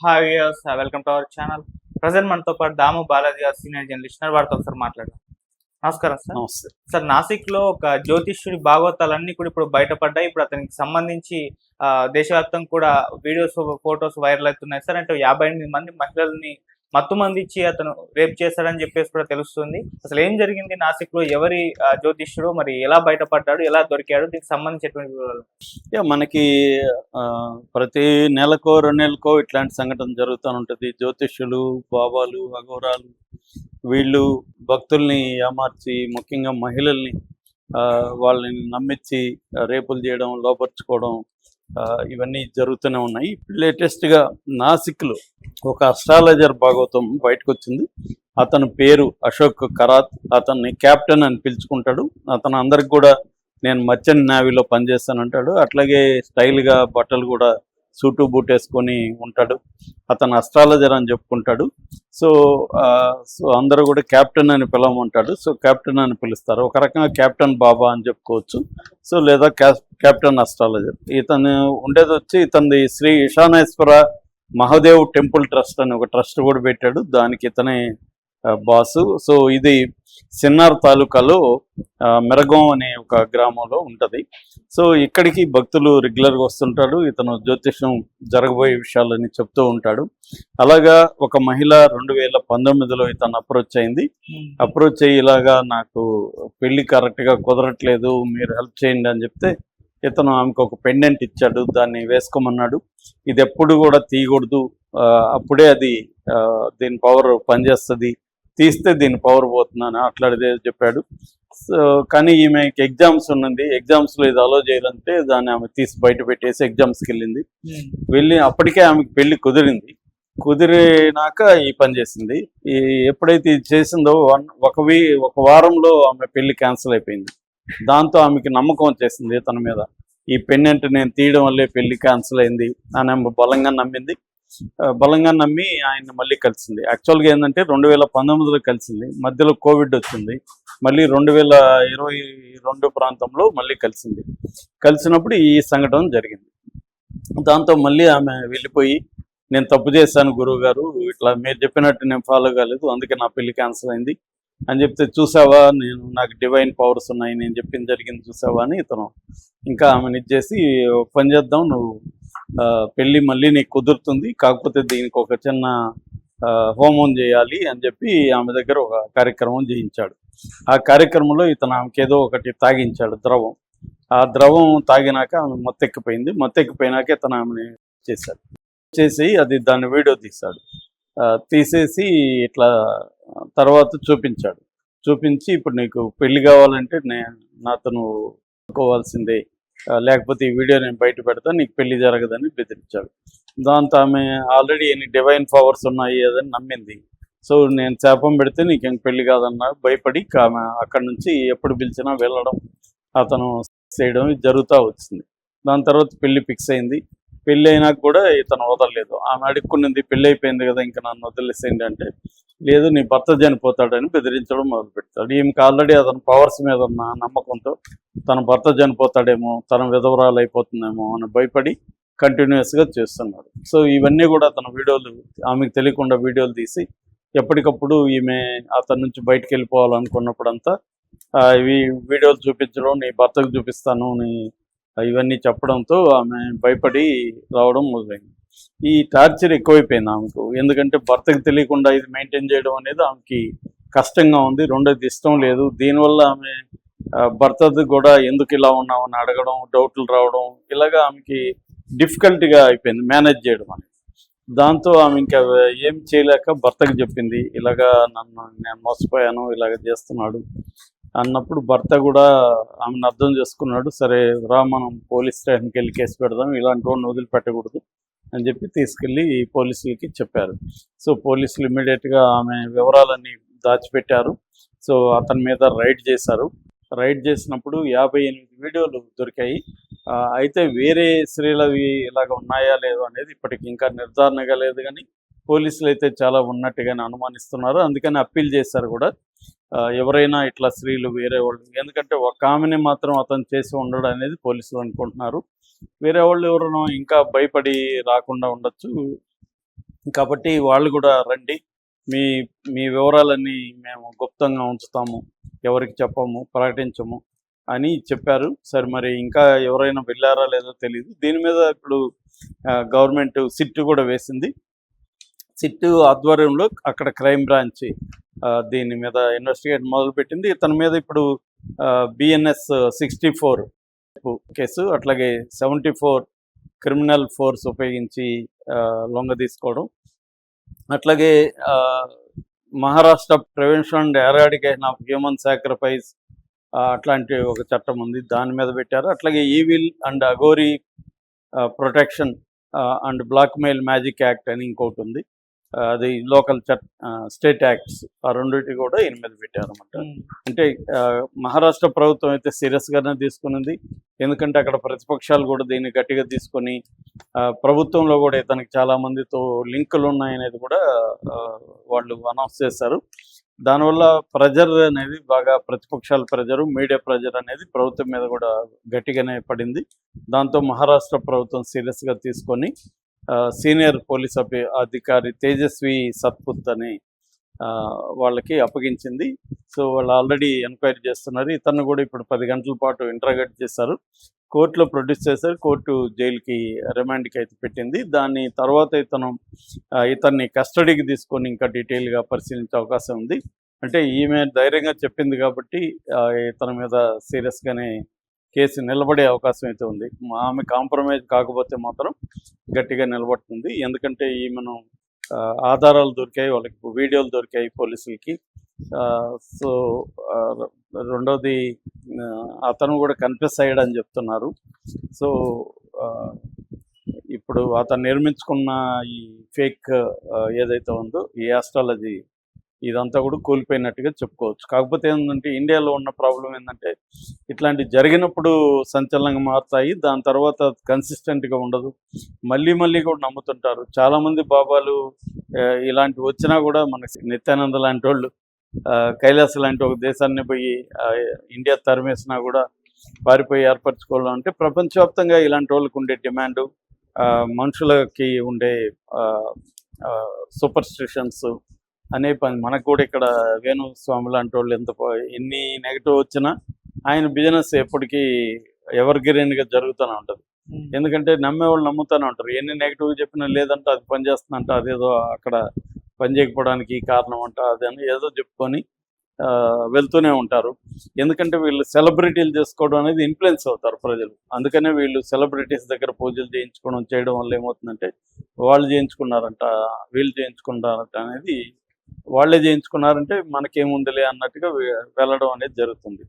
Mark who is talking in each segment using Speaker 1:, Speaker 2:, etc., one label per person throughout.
Speaker 1: Hi viewers, welcome to our channel. Present మనతో పాటు దాము బాలాజీ గారు సీనియర్ జర్నలిస్ట్ వారితో ఒకసారి మాట్లాడదాం. నమస్కారం సార్.
Speaker 2: నమస్తే.
Speaker 1: సార్, నాసిక్‌లో ఒక జ్యోతిష్యుడి భాగవతాలన్నీ కూడా ఇప్పుడు బయటపడ్డాయి. ఇప్పుడు అతనికి సంబంధించి దేశవ్యాప్తంగా కూడా వీడియోస్, ఫోటోస్ వైరల్ అవుతున్నాయి సార్. అంటే 58 మంది మహిళల్ని మత్తుమందిచ్చి అతను రేప్ చేశాడని చెప్పేసి కూడా తెలుస్తుంది. అసలు ఏం జరిగింది నాసిక్‌లో? ఎవరి జ్యోతిష్యుడు? మరి ఎలా బయటపడ్డాడు? ఎలా దొరికాడు? దీనికి సంబంధించినటువంటి వివరాలు.
Speaker 2: మనకి ప్రతి నెలకో 2 నెలలకో ఇట్లాంటి సంఘటన జరుగుతూ ఉంటుంది. జ్యోతిష్యులు, బాబాలు, అఘోరాలు వీళ్ళు భక్తుల్ని ఏమార్చి, ముఖ్యంగా మహిళల్ని వాళ్ళని నమ్మించి రేపులు చేయడం, లోపరుచుకోవడం ఇవన్నీ జరుగుతూనే ఉన్నాయి. లేటెస్ట్గా నాసిక్లో ఒక అస్ట్రాలజర్ భాగవతం బయటకు వచ్చింది. అతని పేరు అశోక్ కరాత్. అతన్ని క్యాప్టెన్ అని పిలుచుకుంటాడు. అతను అందరికి కూడా నేను మర్చెంట్ నేవీలో పనిచేస్తానంటాడు. అట్లాగే స్టైల్గా బట్టలు కూడా సూటు బూట్ వేసుకొని ఉంటాడు. అతను అస్ట్రాలజర్ అని చెప్పుకుంటాడు. సో అందరూ కూడా క్యాప్టెన్ అని పిలవమంటాడు. సో క్యాప్టెన్ అని పిలుస్తారు. ఒక రకంగా క్యాప్టెన్ బాబా అని చెప్పుకోవచ్చు. సో లేదా క్యాప్టెన్ అస్ట్రాలజర్. ఇతను ఉండేది వచ్చి ఇతనిది శ్రీ ఈశానేశ్వర మహాదేవ్ టెంపుల్ ట్రస్ట్ అని ఒక ట్రస్ట్ కూడా పెట్టాడు. దానికి ఇతనే బాసు. సో ఇది సిన్నార్ తాలూకాలో మెరగం అనే ఒక గ్రామంలో ఉంటుంది. సో ఇక్కడికి భక్తులు రెగ్యులర్గా వస్తుంటాడు. ఇతను జ్యోతిష్యం జరగబోయే విషయాలని చెప్తూ ఉంటాడు. అలాగా ఒక మహిళ 2019లో ఇతను అప్రోచ్ అయింది. అప్రోచ్ అయ్యి ఇలాగా నాకు పెళ్లి కరెక్ట్గా కుదరట్లేదు, మీరు హెల్ప్ చేయండి అని చెప్తే ఇతను ఆమెకు ఒక పెండెంట్ ఇచ్చాడు. దాన్ని వేసుకోమన్నాడు. ఇది ఎప్పుడు కూడా తీయకూడదు, అప్పుడే అది దీని పవర్ పనిచేస్తుంది, తీస్తే దీని పవర్ పోతుందని అట్లాంటిదే చెప్పాడు. సో కానీ ఈమెకి ఎగ్జామ్స్ ఉన్నది. ఎగ్జామ్స్లో ఇది అలో చేయాలంటే దాన్ని ఆమె తీసి బయట పెట్టేసి ఎగ్జామ్స్కి వెళ్ళి అప్పటికే ఆమెకి పెళ్లి కుదిరింది. కుదిరినాక ఈ పని చేసింది. ఎప్పుడైతే ఇది చేసిందో ఒక వారంలో ఆమె పెళ్లి క్యాన్సిల్ అయిపోయింది. దాంతో ఆమెకి నమ్మకం వచ్చేసింది తన మీద. ఈ పెండెంట్ నేను తీయడం వల్లే పెళ్లి క్యాన్సిల్ అయింది అని ఆమె బలంగా నమ్మి ఆయన్ని మళ్ళీ కలిసింది. యాక్చువల్గా ఏంటంటే 2019లో కలిసింది. మధ్యలో కోవిడ్ వచ్చింది. మళ్ళీ 2022 ప్రాంతంలో మళ్ళీ కలిసినప్పుడు ఈ సంఘటన జరిగింది. దాంతో మళ్ళీ ఆమె వెళ్ళిపోయి, నేను తప్పు చేశాను గురువు గారు, ఇట్లా మీరు చెప్పినట్టు నేను ఫాలో కాలేదు, అందుకే నా పెళ్లి క్యాన్సిల్ అయింది అని చెప్తే, చూసావా నాకు డివైన్ పవర్స్ ఉన్నాయి, నేను చెప్పింది జరిగింది చూసావా అని ఇతను ఇంకా ఆమెను ఇచ్చేసి, పని చేద్దాం, నువ్వు పెళ్ళి మళ్ళీ నీకు కుదురుతుంది, కాకపోతే దీనికి ఒక చిన్న హోమం చేయాలి అని చెప్పి ఆమె దగ్గర ఒక కార్యక్రమం చేయించాడు. ఆ కార్యక్రమంలో ఇతను ఆమెకి ఏదో ఒకటి తాగించాడు, ద్రవం. ఆ ద్రవం తాగినాక ఆమె మొత్తెక్కిపోయినాక ఇతను ఆమెని చేసి దాన్ని వీడియో తీసేసి ఇట్లా తర్వాత చూపించి ఇప్పుడు నీకు పెళ్లి కావాలంటే నాతో నువ్వు అనుకోవాల్సిందే, లేకపోతే ఈ వీడియో నేను బయట పెడతా, నీకు పెళ్లి జరగదని బెదిరించాడు. దాంతో ఆమె ఆల్రెడీ ఎన్ని డివైన్ పవర్స్ ఉన్నాయి అదని నమ్మింది. సో నేను శాపం పెడితే నీకేం పెళ్లి కాదన్నా భయపడి ఆమె అక్కడి నుంచి ఎప్పుడు పిలిచినా వెళ్ళడం, అతను చేయడం జరుగుతూ వచ్చింది. దాని తర్వాత పెళ్లి ఫిక్స్ అయింది. పెళ్ళి అయినాక కూడా ఇతను వదలలేదు. ఆమె అడుక్కున్నది, పెళ్ళి అయిపోయింది కదా ఇంకా నన్ను వదిలేసేయండి అంటే, లేదు నీ భర్త చనిపోతాడని బెదిరించడం మొదలు పెడతాడు. ఈమెకి ఆల్రెడీ అతని పవర్స్ మీద ఉన్న నమ్మకంతో తన భర్త చనిపోతాడేమో, తన విధవరాలు అయిపోతుందేమో అని భయపడి కంటిన్యూస్గా చేస్తున్నాడు. సో ఇవన్నీ కూడా అతను వీడియోలు, ఆమెకు తెలియకుండా వీడియోలు తీసి ఎప్పటికప్పుడు ఈమె అతని నుంచి బయటకు వెళ్ళిపోవాలనుకున్నప్పుడంతా ఇవి వీడియోలు చూపించడం, నీ భర్తకు చూపిస్తాను ఇవన్నీ చెప్పడంతో ఆమె భయపడి రావడం మొదలైంది. ఈ టార్చర్ ఎక్కువైపోయింది ఆమెకు. ఎందుకంటే భర్తకు తెలియకుండా ఇది మెయింటైన్ చేయడం అనేది ఆమెకి కష్టంగా ఉంది. రెండోది ఇష్టం లేదు. దీనివల్ల ఆమె భర్తది కూడా ఎందుకు ఇలా ఉన్నామని అడగడం, డౌట్లు రావడం, ఇలాగా ఆమెకి డిఫికల్ట్గా అయిపోయింది మేనేజ్ చేయడం అనేది. దాంతో ఆమె ఇంకా ఏం చేయలేక భర్తకు చెప్పింది, ఇలాగా నేను మోసపోయాను, ఇలాగ చేస్తున్నాడు అన్నప్పుడు భర్త కూడా ఆమెను అర్థం చేసుకున్నాడు. సరే రా, మనం పోలీస్ స్టేషన్కి వెళ్ళి కేసు పెడదాం, ఇలాంటి వాడిని వదిలిపెట్టకూడదు అని చెప్పి తీసుకెళ్ళి పోలీసులకి చెప్పారు. సో పోలీసులు ఇమ్మీడియట్గా ఆమె వివరాలన్నీ దాచిపెట్టారు. సో అతని మీద రైడ్ చేశారు. రైడ్ చేసినప్పుడు 58 వీడియోలు దొరికాయి. అయితే వేరే స్త్రీలవి ఇలాగ ఉన్నాయా లేదో అనేది ఇప్పటికి ఇంకా నిర్ధారణగా లేదు, కానీ పోలీసులు అయితే చాలా ఉన్నట్టుగానే అనుమానిస్తున్నారు. అందుకని అప్పీల్ చేశారు కూడా, ఎవరైనా ఇట్లా స్త్రీలు వేరే వాళ్ళు, ఎందుకంటే ఒక ఆమెని మాత్రం అతను చేసి ఉండడం అనేది పోలీసులు అనుకుంటున్నారు. వేరే వాళ్ళు ఎవరైనా ఇంకా భయపడి రాకుండా ఉండొచ్చు. కాబట్టి వాళ్ళు కూడా రండి, మీ మీ వివరాలన్నీ మేము గుప్తంగా ఉంచుతాము, ఎవరికి చెప్పము, ప్రకటించము అని చెప్పారు. సరే మరి ఇంకా ఎవరైనా వెళ్ళారా లేదో తెలియదు. దీని మీద ఇప్పుడు గవర్నమెంట్ సిట్ కూడా వేసింది. సిట్ ఆధ్వర్యంలో అక్కడ క్రైమ్ బ్రాంచ్ దీని మీద ఇన్వెస్టిగేట్ మొదలుపెట్టింది. ఇతని మీద ఇప్పుడు బిఎన్ఎస్ 64 కేసు, అట్లాగే 74 క్రిమినల్ ఫోర్స్ ఉపయోగించి లొంగ తీసుకోవడం, అట్లాగే Maharashtra prevention and eradication of human sacrifice అట్లాంటి ఒక చట్టం ఉంది, దాని మీద పెట్టారు. అట్లాగే evil and Aghori protection and blackmail magic act అని ఇంకోటి ఉంది, అది లోకల్ స్టేట్ యాక్ట్స్, ఆ రెండింటి కూడా ఈయన మీద పెట్టారు అనమాట. అంటే మహారాష్ట్ర ప్రభుత్వం అయితే సీరియస్గానే తీసుకునింది, ఎందుకంటే అక్కడ ప్రతిపక్షాలు కూడా దీన్ని గట్టిగా తీసుకొని ప్రభుత్వంలో కూడా ఇతనికి చాలా మందితో లింకులు ఉన్నాయనేది కూడా వాళ్ళు అనౌన్స్ చేశారు. దానివల్ల ప్రెజర్ అనేది బాగా, ప్రతిపక్షాల ప్రెజరు, మీడియా ప్రెజర్ అనేది ప్రభుత్వం మీద కూడా గట్టిగానే పడింది. దాంతో మహారాష్ట్ర ప్రభుత్వం సీరియస్గా తీసుకొని సీనియర్ పోలీస్ అధికారి తేజస్వి సత్పుత్ అని వాళ్ళకి అప్పగించింది. సో వాళ్ళు ఆల్రెడీ ఎంక్వైరీ చేస్తున్నారు. ఇతను కూడా ఇప్పుడు 10 గంటల పాటు ఇంటరాగేట్ చేశారు, కోర్టులో ప్రొడ్యూస్ చేశారు. కోర్టు జైలుకి రిమాండ్కి అయితే పెట్టింది. దాని తర్వాత ఇతన్ని కస్టడీకి తీసుకొని ఇంకా డీటెయిల్గా పరిశీలించే అవకాశం ఉంది. అంటే ఈమె ధైర్యంగా చెప్పింది కాబట్టి ఇతని మీద సీరియస్గానే కేసు నిలబడే అవకాశం అయితే ఉంది. ఆమె కాంప్రమైజ్ కాకపోతే మాత్రం గట్టిగా నిలబడుతుంది. ఎందుకంటే ఈమెను ఆధారాలు దొరికాయి, వాళ్ళకి వీడియోలు దొరికాయి పోలీసులకి. సో రెండోది అతను కూడా కన్ఫెస్ అయ్యాడని చెప్తున్నారు. సో ఇప్పుడు అతను నిర్మించుకున్న ఈ ఫేక్ ఏదైతే ఉందో ఈ ఆస్ట్రాలజీ ఇదంతా కూడా కూలిపోయినట్టుగా చెప్పుకోవచ్చు. కాకపోతే ఏంటంటే ఇండియాలో ఉన్న ప్రాబ్లం ఏంటంటే ఇట్లాంటి జరిగినప్పుడు సంచలనంగా మారుతాయి, దాని తర్వాత కన్సిస్టెంట్గా ఉండదు, మళ్ళీ కూడా నమ్ముతుంటారు. చాలామంది బాబాలు ఇలాంటి వచ్చినా కూడా మనకి నిత్యానంద లాంటి వాళ్ళు కైలాస లాంటి ఒక దేశాన్ని పోయి ఇండియా తరిమేసినా కూడా పారిపోయి ఏర్పరచుకోవడం అంటే ప్రపంచవ్యాప్తంగా ఇలాంటి వాళ్ళకి ఉండే డిమాండు, మనుషులకి ఉండే సూపర్ స్టిషన్స్ అనే పని. మనకు కూడా ఇక్కడ వేణుస్వామి లాంటి వాళ్ళు ఎన్ని నెగిటివ్ వచ్చినా ఆయన బిజినెస్ ఎప్పటికీ ఎవర్ గ్రీన్గా జరుగుతూనే ఉంటుంది. ఎందుకంటే నమ్మేవాళ్ళు నమ్ముతూనే ఉంటారు. ఎన్ని నెగిటివ్ చెప్పినా లేదంటే అది పనిచేస్తుందంట, అదేదో అక్కడ పని చేయకపోవడానికి కారణం అంట, అదని ఏదో చెప్పుకొని వెళ్తూనే ఉంటారు. ఎందుకంటే వీళ్ళు సెలబ్రిటీలు చేసుకోవడం అనేది ఇన్ఫ్లుయెన్స్ అవుతారు ప్రజలు. అందుకనే వీళ్ళు సెలబ్రిటీస్ దగ్గర పూజలు చేయడం వల్ల ఏమవుతుందంటే వాళ్ళు చేయించుకున్నారంట, వీళ్ళు చేయించుకున్నారంట అనేది, వాళ్ళే చేయించుకున్నారంటే మనకేముందిలే అన్నట్టుగా వెళ్ళడం అనేది జరుగుతుంది.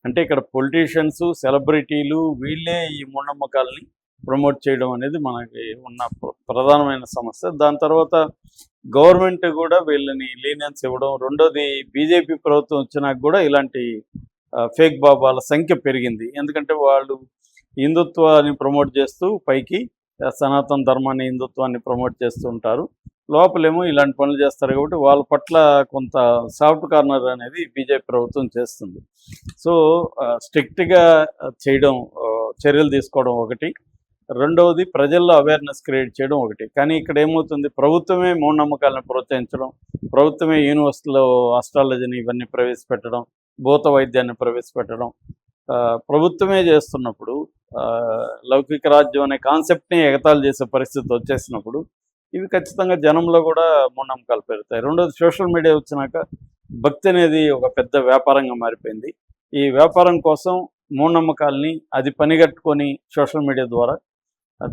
Speaker 2: అంటే ఇక్కడ పొలిటీషియన్స్, సెలబ్రిటీలు వీళ్ళే ఈ మూఢనమ్మకాలని ప్రమోట్ చేయడం అనేది మనకి ఉన్న ప్రధానమైన సమస్య. దాని తర్వాత గవర్నమెంట్ కూడా వీళ్ళని లీనియన్స్ ఇవ్వడం. రెండోది బీజేపీ ప్రభుత్వం వచ్చినాక కూడా ఇలాంటి ఫేక్ బాబాల సంఖ్య పెరిగింది. ఎందుకంటే వాళ్ళు హిందుత్వాన్ని ప్రమోట్ చేస్తూ పైకి సనాతన ధర్మాన్ని, హిందుత్వాన్ని ప్రమోట్ చేస్తూ ఉంటారు, లోపలేమో ఇలాంటి పనులు చేస్తారు. కాబట్టి వాళ్ళ పట్ల కొంత సాఫ్ట్ కార్నర్ అనేది బీజేపీ ప్రభుత్వం చేస్తుంది. సో స్ట్రిక్ట్గా చేయడం, చర్యలు తీసుకోవడం ఒకటి, రెండవది ప్రజల్లో అవేర్నెస్ క్రియేట్ చేయడం ఒకటి. కానీ ఇక్కడ ఏమవుతుంది, ప్రభుత్వమే మూఢనమ్మకాలను ప్రోత్సహించడం, ప్రభుత్వమే యూనివర్సిటీలో ఆస్ట్రాలజీని ఇవన్నీ ప్రవేశపెట్టడం, భూత వైద్యాన్ని ప్రవేశపెట్టడం ప్రభుత్వమే చేస్తున్నప్పుడు, లౌకిక రాజ్యం అనే కాన్సెప్ట్ని ఎగతాళి చేసే పరిస్థితి వచ్చేసినప్పుడు ఇవి ఖచ్చితంగా జనంలో కూడా మూఢనమ్మకాలు పెరుగుతాయి. రెండోది సోషల్ మీడియా వచ్చినాక భక్తి అనేది ఒక పెద్ద వ్యాపారంగా మారిపోయింది. ఈ వ్యాపారం కోసం మూఢనమ్మకాలని అది పనిగట్టుకొని సోషల్ మీడియా ద్వారా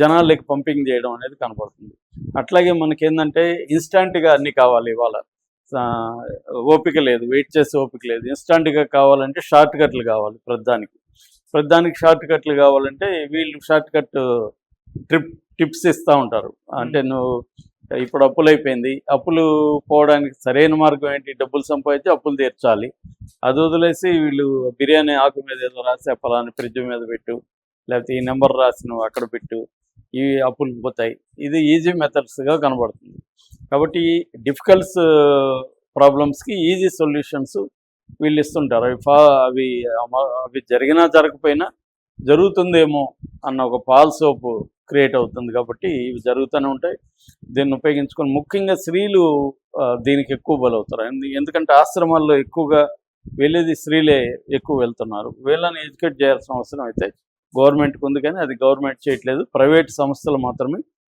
Speaker 2: జనాలకి పంపింగ్ చేయడం అనేది కనపడుతుంది. అట్లాగే మనకేంటంటే ఇన్స్టాంట్గా అన్నీ కావాలి, ఇవాళ ఓపిక లేదు, వెయిట్ చేసే ఓపిక లేదు. ఇన్స్టాంట్గా కావాలంటే షార్ట్ కట్లు కావాలి, ప్రతిదానికి షార్ట్ కట్లు కావాలంటే వీళ్ళు షార్ట్ కట్ టిప్స్ ఇస్తూ ఉంటారు. అంటే నువ్వు ఇప్పుడు అప్పులు అయిపోయింది, అప్పులు పోవడానికి సరైన మార్గం ఏంటి, డబ్బులు సంపాదించి అప్పులు తీర్చాలి. అది వదిలేసి వీళ్ళు బిర్యానీ ఆకు మీద ఏదో రాసి పలానా ఫ్రిడ్జ్ మీద పెట్టు, లేకపోతే ఈ నెంబర్ రాసి నువ్వు అక్కడ పెట్టు, ఇవి అప్పులు పోతాయి. ఇది ఈజీ మెథడ్స్గా కనబడుతుంది. కాబట్టి డిఫికల్ట్స్ ప్రాబ్లమ్స్కి ఈజీ సొల్యూషన్స్ వీళ్ళు ఇస్తుంటారు. అవి జరిగినా జరగకపోయినా జరుగుతుందేమో అన్న ఒక ఫాల్స్ హోప్ క్రియేట్ అవుతుంది కాబట్టి ఇవి జరుగుతూనే ఉంటాయి. దీన్ని ఉపయోగించుకొని ముఖ్యంగా స్త్రీలు దీనికి ఎక్కువ బలవుతారు. ఎందుకంటే ఆశ్రమాల్లో ఎక్కువగా వెళ్ళేది స్త్రీలే ఎక్కువ వెళ్తున్నారు. వీళ్ళని ఎడ్యుకేట్ చేయాల్సిన అవసరం అయితే గవర్నమెంట్కి ఉంది, కానీ అది గవర్నమెంట్ చేయట్లేదు. ప్రైవేట్ సంస్థలు మాత్రమే